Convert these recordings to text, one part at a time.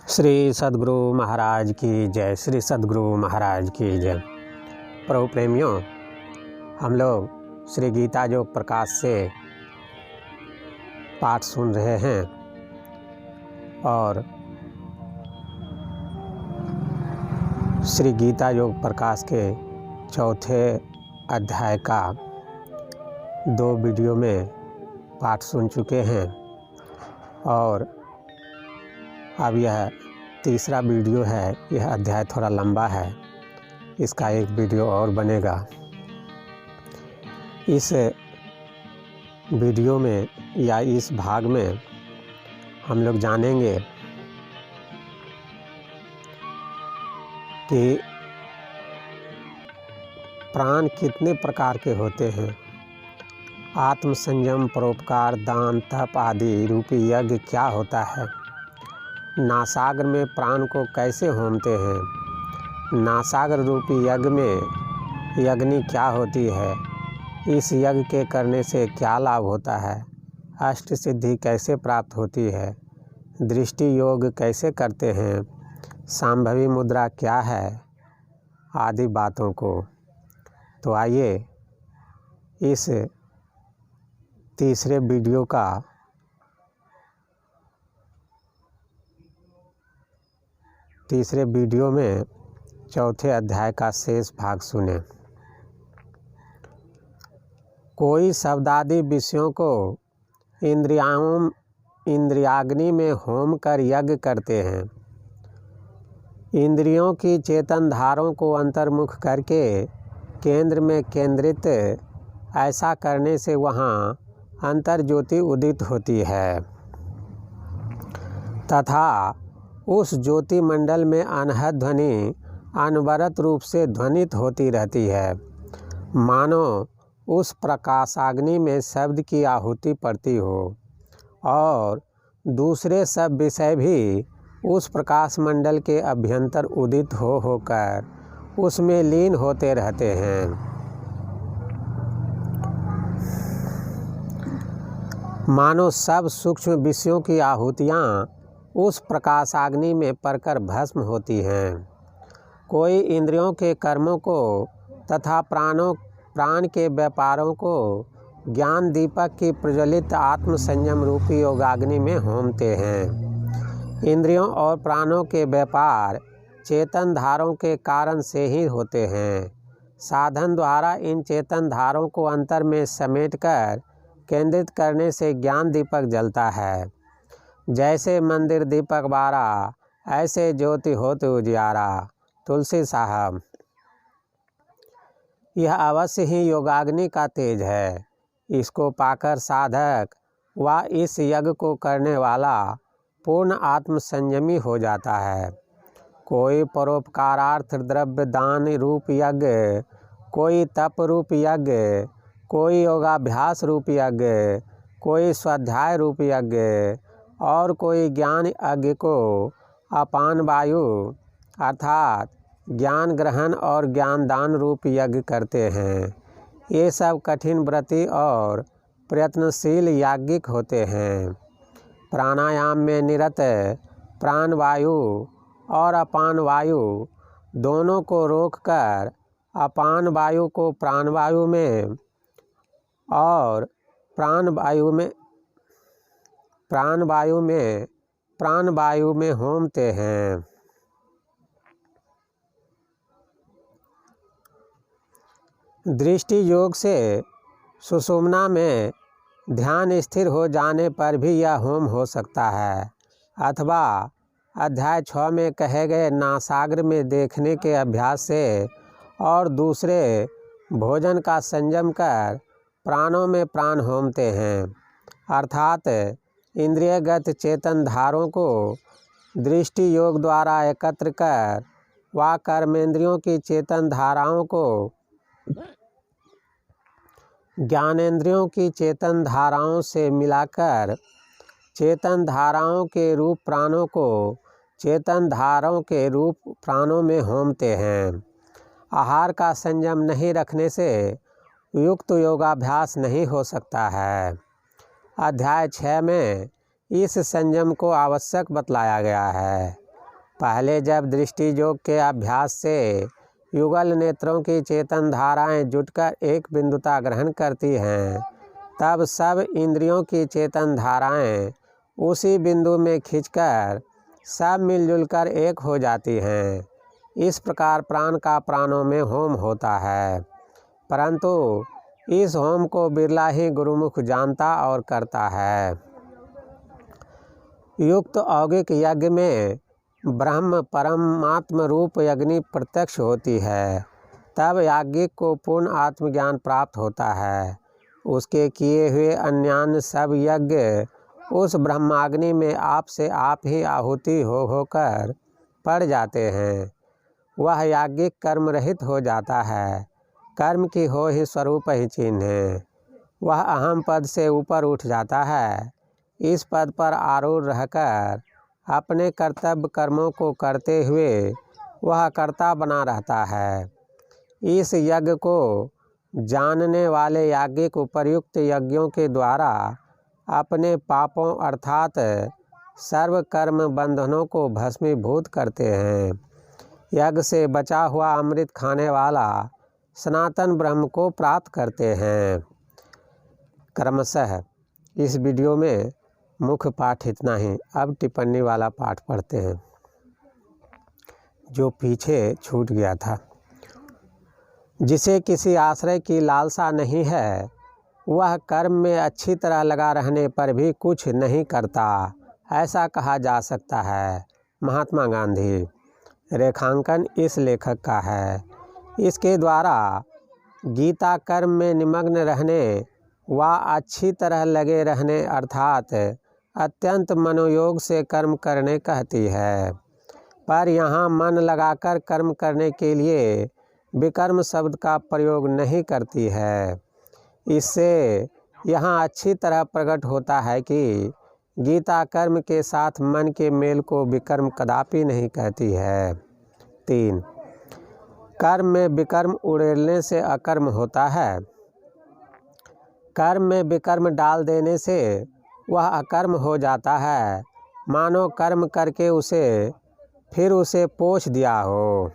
श्री सद्गुरु महाराज की जय। श्री सद्गुरु महाराज की जय। प्रभु प्रेमियों, हम लोग श्री गीता योग प्रकाश से पाठ सुन रहे हैं और श्री गीता योग प्रकाश के चौथे अध्याय का 2 वीडियो में पाठ सुन चुके हैं और अब यह तीसरा वीडियो है। यह अध्याय थोड़ा लंबा है, इसका एक वीडियो और बनेगा। इस वीडियो में या इस भाग में हम लोग जानेंगे कि प्राण कितने प्रकार के होते हैं। आत्म संयम, परोपकार, दान, तप आदि रूपी यज्ञ क्या होता है। नासाग्र में प्राण को कैसे होमते हैं। नासाग्र रूपी यज्ञ में यज्ञनी क्या होती है। इस यज्ञ के करने से क्या लाभ होता है। अष्ट सिद्धि कैसे प्राप्त होती है। दृष्टि योग कैसे करते हैं। सांभवी मुद्रा क्या है, आदि बातों को। तो आइए इस तीसरे वीडियो का तीसरे वीडियो में चौथे अध्याय का शेष भाग सुने। कोई शब्दादि विषयों को इंद्रियाग्नि में होम कर यज्ञ करते हैं। इंद्रियों की चेतन धारों को अंतर्मुख करके केंद्र में केंद्रित, ऐसा करने से वहाँ अंतर ज्योति उदित होती है तथा उस ज्योति मंडल में अनहद ध्वनि अनवरत रूप से ध्वनित होती रहती है। मानो उस प्रकाशाग्नि में शब्द की आहुति पड़ती हो और दूसरे सब विषय भी उस प्रकाश मंडल के अभ्यंतर उदित होकर उसमें लीन होते रहते हैं। मानो सब सूक्ष्म विषयों की आहुतियाँ उस प्रकाशाग्नि में पड़कर भस्म होती हैं। कोई इंद्रियों के कर्मों को तथा प्राण के व्यापारों को ज्ञान दीपक की प्रज्वलित आत्म संयम रूपी योगाग्नि में होमते हैं। इंद्रियों और प्राणों के व्यापार चेतन धारों के कारण से ही होते हैं। साधन द्वारा इन चेतन धारों को अंतर में समेटकर केंद्रित करने से ज्ञान दीपक जलता है। जैसे मंदिर दीपक बारा, ऐसे ज्योति होते उजियारा। तुलसी साहब। यह अवश्य ही योगाग्नि का तेज है। इसको पाकर साधक व इस यज्ञ को करने वाला पूर्ण आत्म संयमी हो जाता है। कोई परोपकारार्थ द्रव्य दान रूप यज्ञ, कोई तप रूप यज्ञ, कोई योगाभ्यास रूप यज्ञ, कोई स्वाध्याय रूप यज्ञ और कोई ज्ञान यज्ञ को अपान वायु अर्थात ज्ञान ग्रहण और ज्ञान दान रूप यज्ञ करते हैं। ये सब कठिन व्रती और प्रयत्नशील याज्ञिक होते हैं। प्राणायाम में निरत प्राण वायु और अपान वायु दोनों को रोककर अपान वायु को प्राण वायु में और प्राण वायु में होमते हैं। दृष्टि योग से सुषुम्ना में ध्यान स्थिर हो जाने पर भी यह होम हो सकता है अथवा अध्याय 6 में कहे गए नासाग्र में देखने के अभ्यास से और दूसरे भोजन का संयम कर प्राणों में प्राण होमते हैं। अर्थात इंद्रियगत चेतन धारों को दृष्टि योग द्वारा एकत्र कर व कर्मेंद्रियों की चेतन धाराओं को ज्ञानेंद्रियों की चेतन धाराओं से मिलाकर चेतन धाराओं के रूप प्राणों को चेतन धाराओं के रूप प्राणों में होमते हैं। आहार का संयम नहीं रखने से युक्त योगाभ्यास नहीं हो सकता है। अध्याय 6 में इस संयम को आवश्यक बतलाया गया है। पहले जब दृष्टि योग के अभ्यास से युगल नेत्रों की चेतन धाराएं जुटकर एक बिंदुता ग्रहण करती हैं, तब सब इंद्रियों की चेतन धाराएं उसी बिंदु में खींचकर सब मिलजुल कर एक हो जाती हैं। इस प्रकार प्राण का प्राणों में होम होता है, परंतु इस होम को बिरला ही गुरुमुख जानता और करता है। युक्त औगिक यज्ञ में ब्रह्म परमात्म रूप अग्नि प्रत्यक्ष होती है, तब याज्ञिक को पूर्ण आत्मज्ञान प्राप्त होता है। उसके किए हुए अन्यान्य सब यज्ञ उस ब्रह्माग्नि में आप से आप ही आहुति होकर पड़ जाते हैं। वह याज्ञिक कर्म रहित हो जाता है, कर्म की हो ही स्वरूप ही चिन्ह। वह अहम पद से ऊपर उठ जाता है। इस पद पर आरूढ़ रहकर अपने कर्तव्य कर्मों को करते हुए वह कर्ता बना रहता है। इस यज्ञ को जानने वाले याज्ञिक उपर्युक्त यज्ञों के द्वारा अपने पापों अर्थात सर्व कर्म बंधनों को भस्मीभूत करते हैं। यज्ञ से बचा हुआ अमृत खाने वाला सनातन ब्रह्म को प्राप्त करते हैं। क्रमशः इस वीडियो में मुख्य पाठ इतना ही। अब टिप्पणी वाला पाठ पढ़ते हैं जो पीछे छूट गया था। जिसे किसी आश्रय की लालसा नहीं है, वह कर्म में अच्छी तरह लगा रहने पर भी कुछ नहीं करता, ऐसा कहा जा सकता है। महात्मा गांधी। रेखांकन इस लेखक का है। इसके द्वारा गीता कर्म में निमग्न रहने व अच्छी तरह लगे रहने अर्थात अत्यंत मनोयोग से कर्म करने कहती है। पर यहाँ मन लगाकर कर्म करने के लिए विकर्म शब्द का प्रयोग नहीं करती है। इससे यहाँ अच्छी तरह प्रकट होता है कि गीता कर्म के साथ मन के मेल को विकर्म कदापि नहीं कहती है। 3. कर्म में विकर्म उड़ेलने से अकर्म होता है। कर्म में विकर्म डाल देने से वह अकर्म हो जाता है, मानो कर्म करके फिर उसे पोष दिया हो।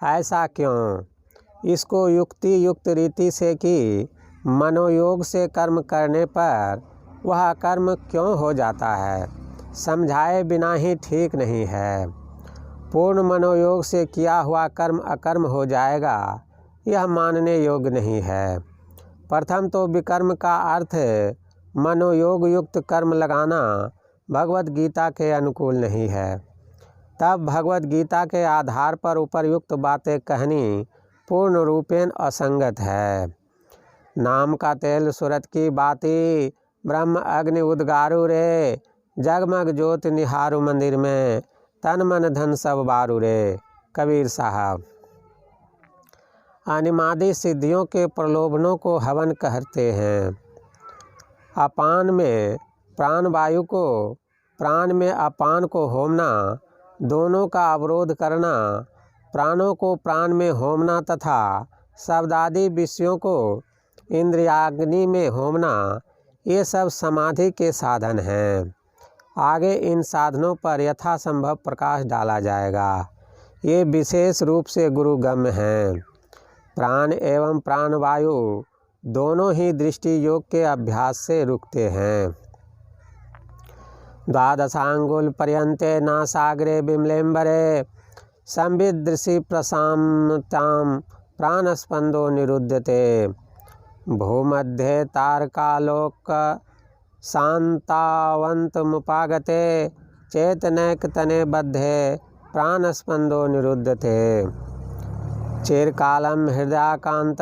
ऐसा क्यों? इसको युक्ति युक्त रीति से कि मनोयोग से कर्म करने पर वह कर्म क्यों हो जाता है, समझाए बिना ही ठीक नहीं है। पूर्ण मनोयोग से किया हुआ कर्म अकर्म हो जाएगा, यह मानने योग्य नहीं है। प्रथम तो विकर्म का अर्थ मनोयोग युक्त कर्म लगाना भगवत गीता के अनुकूल नहीं है। तब भगवत गीता के आधार पर उपर्युक्त बातें कहनी पूर्ण रूपेण असंगत है। नाम का तेल सूरत की बाती, ब्रह्म अग्नि उद्गारू रे, जगमग ज्योत निहारू मंदिर में, तन मन धन सब बारू रे। कबीर साहब। अनिमादि सिद्धियों के प्रलोभनों को हवन कहते हैं। अपान में प्राण वायु को, प्राण में अपान को होमना, दोनों का अवरोध करना, प्राणों को प्राण में होमना तथा शब्दादि विषयों को इंद्रियाग्नि में होमना, ये सब समाधि के साधन हैं। आगे इन साधनों पर यथासंभव प्रकाश डाला जाएगा। ये विशेष रूप से गुरुगम्य हैं। प्राण एवं प्राणवायु दोनों ही दृष्टि योग के अभ्यास से रुकते हैं। द्वादशांगुल पर्यन्ते नासाग्रे बिमलेम्बरे संविदृशि प्रशांतां प्राणस्पंदो निरुध्यते। भूमध्ये तारकालोक शांतावंत मुपागते चेतनैकतने बद्धे प्राणस्पंदो निरुध्यते। चिरकालम हृदयाकांत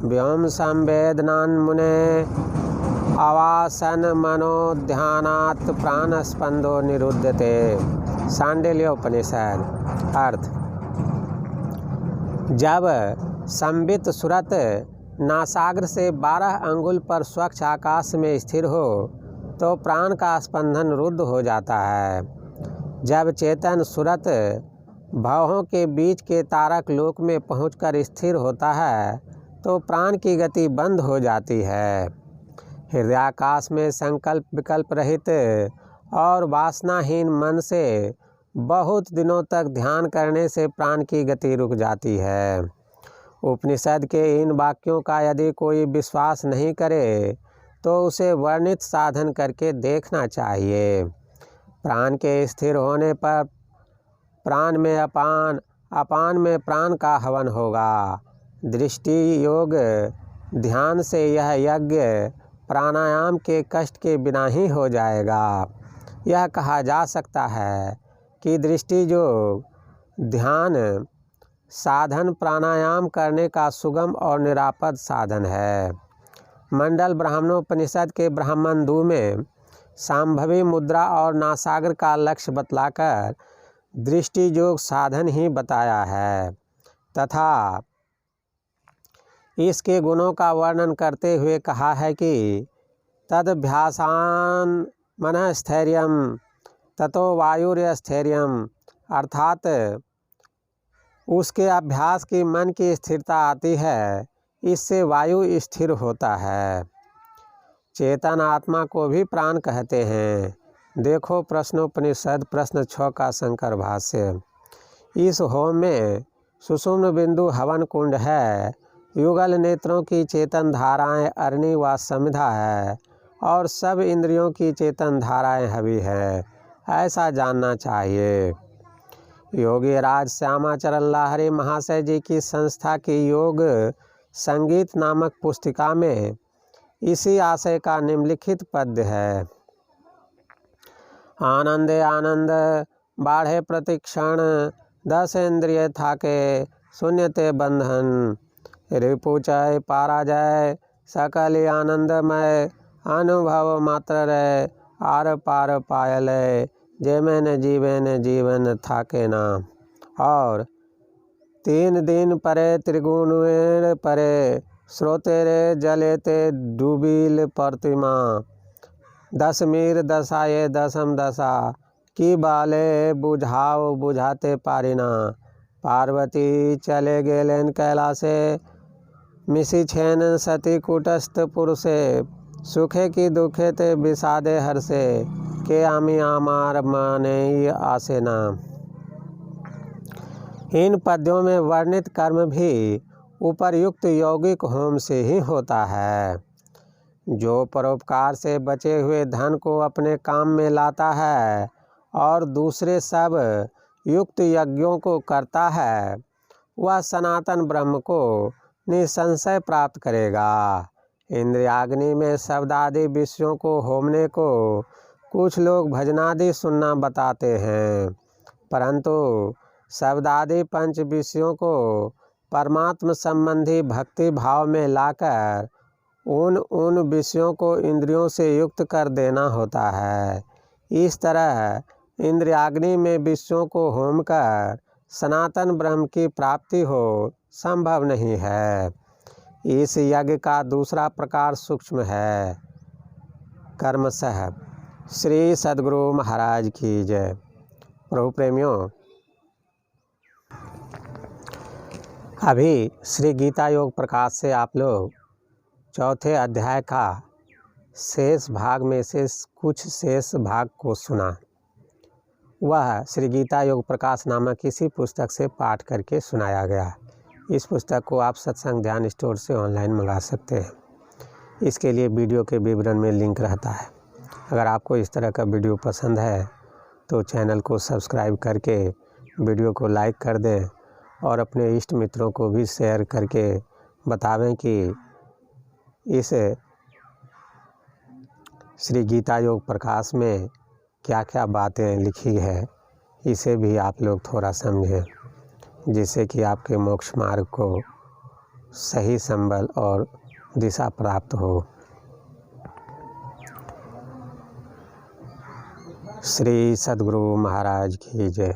व्योम संवेदनान्मुने आवासन मनोध्यानात् प्राणस्पंदो निरुध्यते। सांडिल्योपनिषद। अर्थ। जब संवित सुरत नासाग्र से 12 अंगुल पर स्वच्छ आकाश में स्थिर हो तो प्राण का स्पंदन रुद्ध हो जाता है। जब चेतन सुरत भवों के बीच के तारक लोक में पहुंचकर स्थिर होता है तो प्राण की गति बंद हो जाती है। हृदयाकाश में संकल्प विकल्प रहित और वासनाहीन मन से बहुत दिनों तक ध्यान करने से प्राण की गति रुक जाती है। उपनिषद के इन वाक्यों का यदि कोई विश्वास नहीं करे तो उसे वर्णित साधन करके देखना चाहिए। प्राण के स्थिर होने पर प्राण में अपान, अपान में प्राण का हवन होगा। दृष्टि योग ध्यान से यह यज्ञ प्राणायाम के कष्ट के बिना ही हो जाएगा। यह कहा जा सकता है कि दृष्टि योग ध्यान साधन प्राणायाम करने का सुगम और निरापद साधन है। मंडल ब्राह्मणोपनिषद के ब्राह्मण-2 में सांभवी मुद्रा और नासाग्र का लक्ष्य बतलाकर दृष्टि योग साधन ही बताया है तथा इसके गुणों का वर्णन करते हुए कहा है कि तदभ्यासान मनःस्थैर्यम ततो वायुर्स्थैर्यम, अर्थात उसके अभ्यास की मन की स्थिरता आती है, इससे वायु स्थिर होता है। चेतन आत्मा को भी प्राण कहते हैं। देखो प्रश्नोपनिषद प्रश्न 6 का शंकर भाष्य। इस होम में सुषुम्न बिंदु हवन कुंड है, युगल नेत्रों की चेतन धाराएं अरणि व समिधा है और सब इंद्रियों की चेतन धाराएं हवि है, ऐसा जानना चाहिए। योगी राज श्यामाचरण लाहिरी महाशय जी की संस्था की योग संगीत नामक पुस्तिका में इसी आशय का निम्नलिखित पद्य है। आनंदे आनंद बाढ़े प्रतिक्षण, 10 इंद्रिय थाके शून्यते बंधन, रिपुचय पाराजय सकल आनंदमय, अनुभव मात्र रे आर पार पायले, जेमेन जीवेन जीवन थाके ना। और 3 दिन परे त्रिगुणेर परे, स्रोतेरे जलेते डूबील प्रतिमा, 10 मीर दशाए 10म दशा, की बाले बुझाओ बुझाते पारिना, पार्वती चले गेलेन कैलासे, मिसी छेन सती कुटस्थ पुरुषे, सुखे की दुखे ते विषादे हर्षे, के आमी आमार माने आसे नाम। इन पद्यों में वर्णित कर्म भी उपर्युक्त यौगिक होम से ही होता है। जो परोपकार से बचे हुए धन को अपने काम में लाता है और दूसरे सब युक्त यज्ञों को करता है, वह सनातन ब्रह्म को निसंशय प्राप्त करेगा। इंद्रियाग्नि में शब्दादि विषयों को होमने को कुछ लोग भजनादि सुनना बताते हैं, परंतु शब्दादि पंच विषयों को परमात्म संबंधी भक्ति भाव में लाकर उन विषयों को इंद्रियों से युक्त कर देना होता है। इस तरह इंद्रियाग्नि में विषयों को होम कर सनातन ब्रह्म की प्राप्ति हो संभव नहीं है। इस यज्ञ का दूसरा प्रकार सूक्ष्म है। कर्मशः। श्री सद्गुरु महाराज की जय। प्रभु प्रेमियों, अभी श्री गीता योग प्रकाश से आप लोग 4थे अध्याय का शेष भाग में से कुछ शेष भाग को सुना। वह श्री गीता योग प्रकाश नामक इसी पुस्तक से पाठ करके सुनाया गया। इस पुस्तक को आप सत्संग ध्यान स्टोर से ऑनलाइन मंगा सकते हैं। इसके लिए वीडियो के विवरण में लिंक रहता है। अगर आपको इस तरह का वीडियो पसंद है तो चैनल को सब्सक्राइब करके वीडियो को लाइक कर दें और अपने इष्ट मित्रों को भी शेयर करके बतावें कि इस श्री गीता योग प्रकाश में क्या क्या बातें लिखी है, इसे भी आप लोग थोड़ा समझें, जिससे कि आपके मोक्ष मार्ग को सही संबल और दिशा प्राप्त हो। श्री सद्गुरु महाराज की जय।